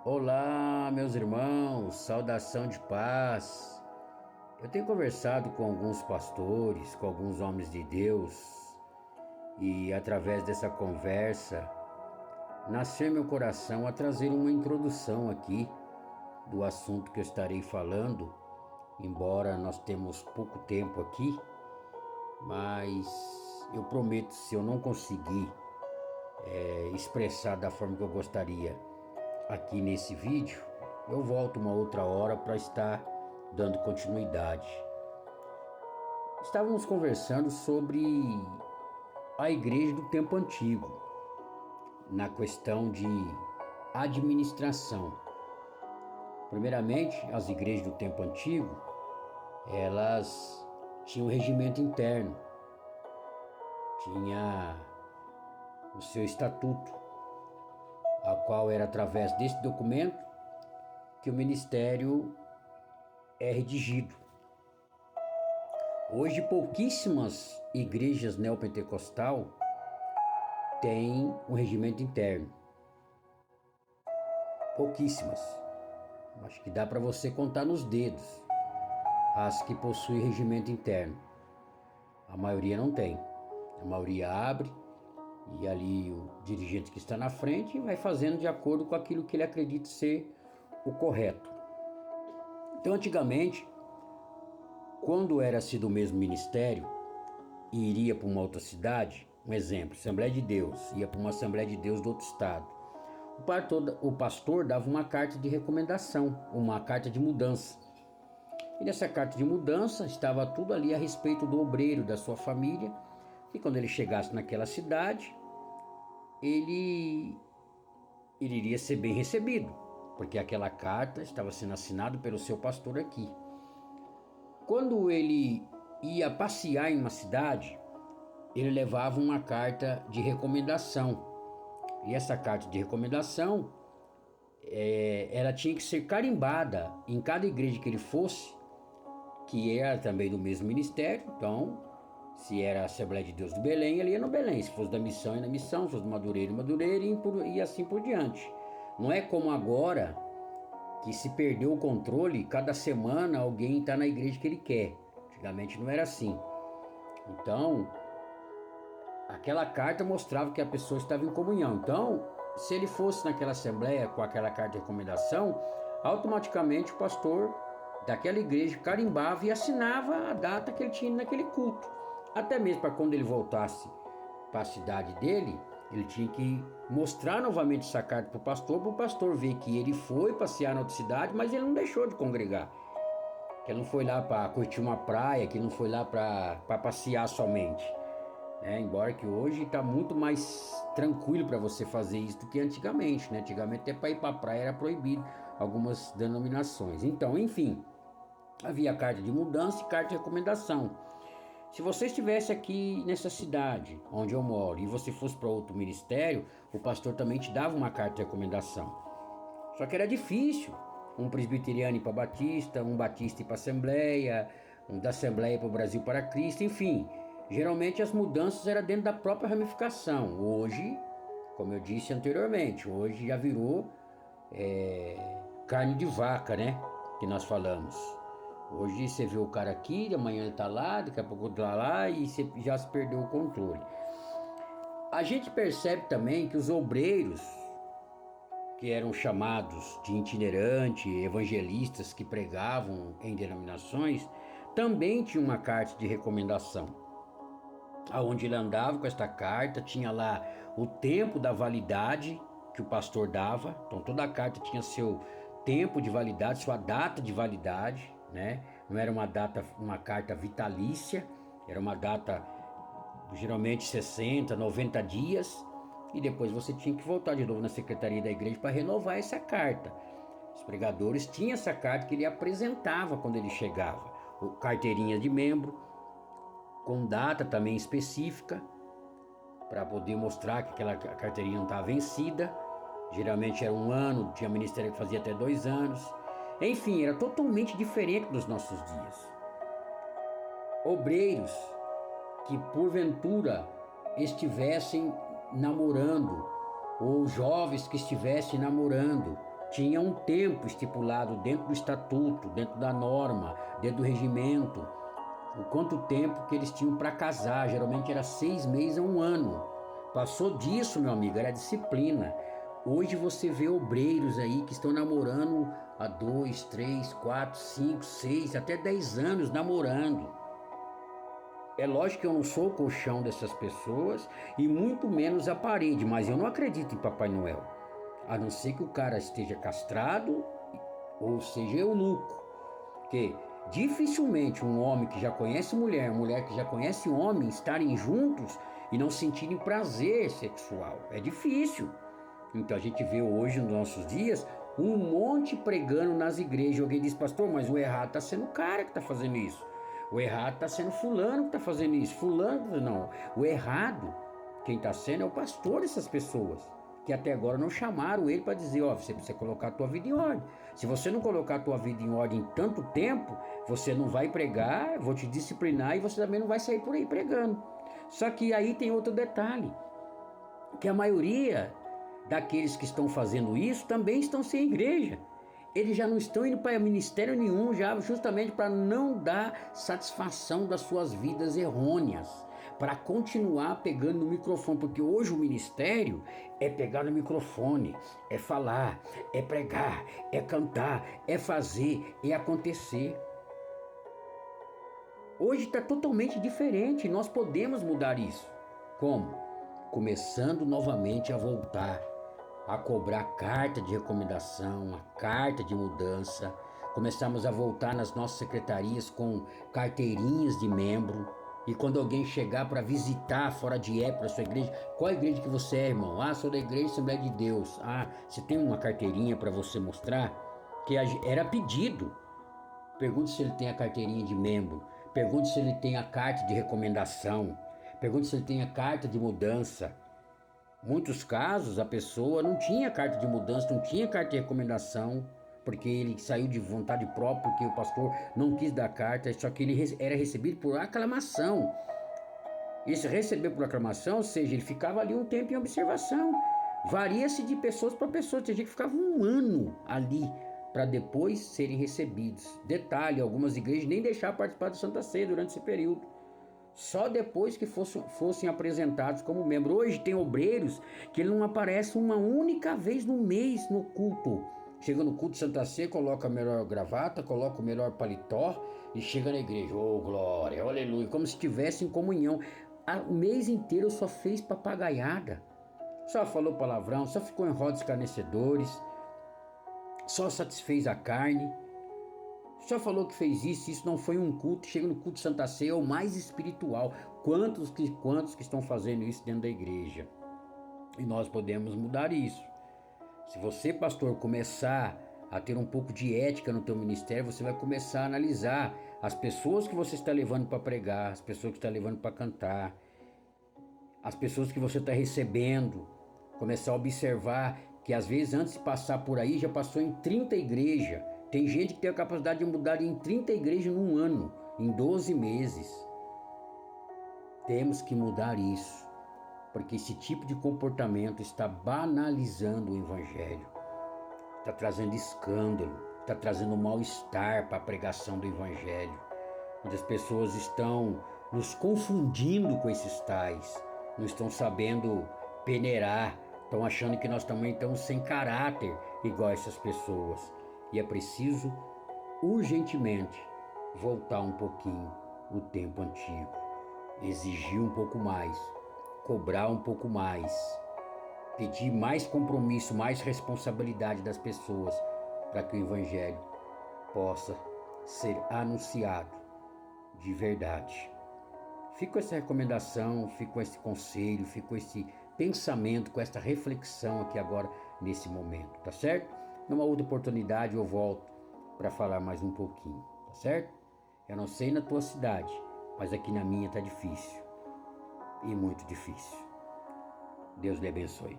Olá, meus irmãos, saudação de paz. Eu tenho conversado com alguns pastores, com alguns homens de Deus, e através dessa conversa, nasceu meu coração a trazer uma introdução aqui do assunto que eu estarei falando, embora nós temos pouco tempo aqui, mas eu prometo, se eu não conseguir expressar da forma que eu gostaria aqui nesse vídeo, eu volto uma outra hora para estar dando continuidade. Estávamos conversando sobre a igreja do tempo antigo, na questão de administração. Primeiramente, as igrejas do tempo antigo, elas tinham um regimento interno, tinha o seu estatuto, a qual era através desse documento que o ministério é redigido. Hoje, pouquíssimas igrejas neopentecostal têm um regimento interno. Pouquíssimas. Acho que dá para você contar nos dedos as que possuem regimento interno. A maioria não tem. A maioria abre e ali o dirigente que está na frente vai fazendo de acordo com aquilo que ele acredita ser o correto. Então, antigamente, quando era-se do mesmo ministério e iria para uma outra cidade, um exemplo, Assembleia de Deus, ia para uma Assembleia de Deus do outro estado, o pastor dava uma carta de recomendação, uma carta de mudança. E nessa carta de mudança estava tudo ali a respeito do obreiro, da sua família, e quando ele chegasse naquela cidade, ele iria ser bem recebido, porque aquela carta estava sendo assinada pelo seu pastor aqui. Quando ele ia passear em uma cidade, ele levava uma carta de recomendação. E essa carta de recomendação, ela tinha que ser carimbada em cada igreja que ele fosse, que era também do mesmo ministério. Então, se era a Assembleia de Deus do Belém, ele ia no Belém. Se fosse da Missão, ia na Missão. Se fosse do Madureira, Madureira, e assim por diante. Não é como agora, que se perdeu o controle, cada semana alguém está na igreja que ele quer. Antigamente não era assim. Então, aquela carta mostrava que a pessoa estava em comunhão. Então, se ele fosse naquela assembleia com aquela carta de recomendação, automaticamente o pastor daquela igreja carimbava e assinava a data que ele tinha naquele culto. Até mesmo para quando ele voltasse para a cidade dele, ele tinha que mostrar novamente essa carta para o pastor ver que ele foi passear na outra cidade, mas ele não deixou de congregar. Que ele não foi lá para curtir uma praia, que ele não foi lá para passear somente. Embora que hoje está muito mais tranquilo para você fazer isso do que antigamente, né? Antigamente até para ir para a praia era proibido, algumas denominações. Então, enfim, havia carta de mudança e carta de recomendação. Se você estivesse aqui nessa cidade onde eu moro e você fosse para outro ministério, o pastor também te dava uma carta de recomendação. Só que era difícil um presbiteriano ir para Batista, um batista ir para Assembleia, um da Assembleia para o Brasil para Cristo, enfim. Geralmente as mudanças eram dentro da própria ramificação. Hoje, como eu disse anteriormente, hoje já virou carne de vaca, né? Que nós falamos. Hoje você vê o cara aqui, amanhã ele tá lá, daqui a pouco tá lá e você já se perdeu o controle. A gente percebe também que os obreiros, que eram chamados de itinerante, evangelistas que pregavam em denominações, também tinham uma carta de recomendação. Aonde ele andava com esta carta, tinha lá o tempo da validade que o pastor dava. Então toda a carta tinha seu tempo de validade, sua data de validade, né? Não era uma carta vitalícia, era uma data geralmente 60, 90 dias, e depois você tinha que voltar de novo na secretaria da igreja para renovar essa carta. Os pregadores tinham essa carta que ele apresentava quando ele chegava, carteirinha de membro, com data também específica, para poder mostrar que aquela carteirinha não estava vencida. Geralmente era 1 ano, tinha ministério que fazia até 2 anos. Enfim, era totalmente diferente dos nossos dias. Obreiros que porventura estivessem namorando, ou jovens que estivessem namorando, Tinha um tempo estipulado dentro do estatuto, dentro da norma, dentro do regimento, o quanto tempo que eles tinham para casar. Geralmente era 6 meses a 1 ano. Passou disso, meu amigo, era disciplina. Hoje você vê obreiros aí que estão namorando há 2, 3, 4, 5, 6, até 10 anos namorando. É lógico que eu não sou o colchão dessas pessoas e muito menos a parede, mas eu não acredito em Papai Noel. A não ser que o cara esteja castrado ou seja eunuco. Porque dificilmente um homem que já conhece mulher que já conhece homem, estarem juntos e não sentirem prazer sexual. É difícil. Então a gente vê hoje, nos nossos dias, um monte pregando nas igrejas. Alguém diz, pastor, mas o errado está sendo o cara que está fazendo isso. O errado está sendo fulano que está fazendo isso. Fulano, não. O errado, quem está sendo é o pastor dessas pessoas, que até agora não chamaram ele para dizer, ó, você precisa colocar a tua vida em ordem. Se você não colocar a tua vida em ordem em tanto tempo, você não vai pregar, vou te disciplinar e você também não vai sair por aí pregando. Só que aí tem outro detalhe, que a maioria daqueles que estão fazendo isso também estão sem igreja. Eles já não estão indo para ministério nenhum, já justamente para não dar satisfação das suas vidas errôneas, para continuar pegando no microfone, porque hoje o ministério é pegar no microfone, é falar, é pregar, é cantar, é fazer, é acontecer. Hoje está totalmente diferente, nós podemos mudar isso. Como? Começando novamente a voltar a cobrar carta de recomendação, a carta de mudança. Começamos a voltar nas nossas secretarias com carteirinhas de membro. E quando alguém chegar para visitar fora de época a sua igreja, qual a igreja que você é, irmão? Ah, sou da igreja Assembleia de Deus. Ah, você tem uma carteirinha para você mostrar? Que era pedido. Pergunte se ele tem a carteirinha de membro. Pergunte se ele tem a carta de recomendação. Pergunte se ele tem a carta de mudança. Muitos casos a pessoa não tinha carta de mudança, não tinha carta de recomendação, porque ele saiu de vontade própria, porque o pastor não quis dar carta, só que ele era recebido por aclamação. Esse receber por aclamação, ou seja, ele ficava ali um tempo em observação. Varia-se de pessoas para pessoas, tem gente que ficava um ano ali para depois serem recebidos. Detalhe, algumas igrejas nem deixavam participar da Santa Ceia durante esse período. Só depois que fossem apresentados como membro. Hoje tem obreiros que ele não aparece uma única vez no mês no culto. Chega no culto de Santa Ceia, coloca a melhor gravata, coloca o melhor paletó e chega na igreja. Oh, glória, oh, aleluia, como se estivesse em comunhão. O mês inteiro só fez papagaiada. Só falou palavrão, só ficou em rodas escarnecedores, só satisfez a carne. Só falou que fez isso não foi um culto. Chega no culto de Santa Ceia, é o mais espiritual. Quantos que estão fazendo isso dentro da igreja? E nós podemos mudar isso. Se você, pastor, começar a ter um pouco de ética no teu ministério, você vai começar a analisar as pessoas que você está levando para pregar, as pessoas que está levando para cantar, as pessoas que você está recebendo. Começar a observar que às vezes antes de passar por aí já passou em 30 igrejas. Tem gente que tem a capacidade de mudar em 30 igrejas num ano, em 12 meses. Temos que mudar isso, porque esse tipo de comportamento está banalizando o evangelho, está trazendo escândalo, está trazendo mal-estar para a pregação do evangelho, onde as pessoas estão nos confundindo com esses tais, não estão sabendo peneirar, estão achando que nós também estamos sem caráter igual essas pessoas. E é preciso urgentemente voltar um pouquinho no tempo antigo, exigir um pouco mais, cobrar um pouco mais, pedir mais compromisso, mais responsabilidade das pessoas para que o evangelho possa ser anunciado de verdade. Fico com essa recomendação, fico com esse conselho, fico com esse pensamento, com essa reflexão aqui agora nesse momento, tá certo? Numa outra oportunidade eu volto para falar mais um pouquinho, tá certo? Eu não sei na tua cidade, mas aqui na minha tá difícil, e muito difícil. Deus lhe abençoe.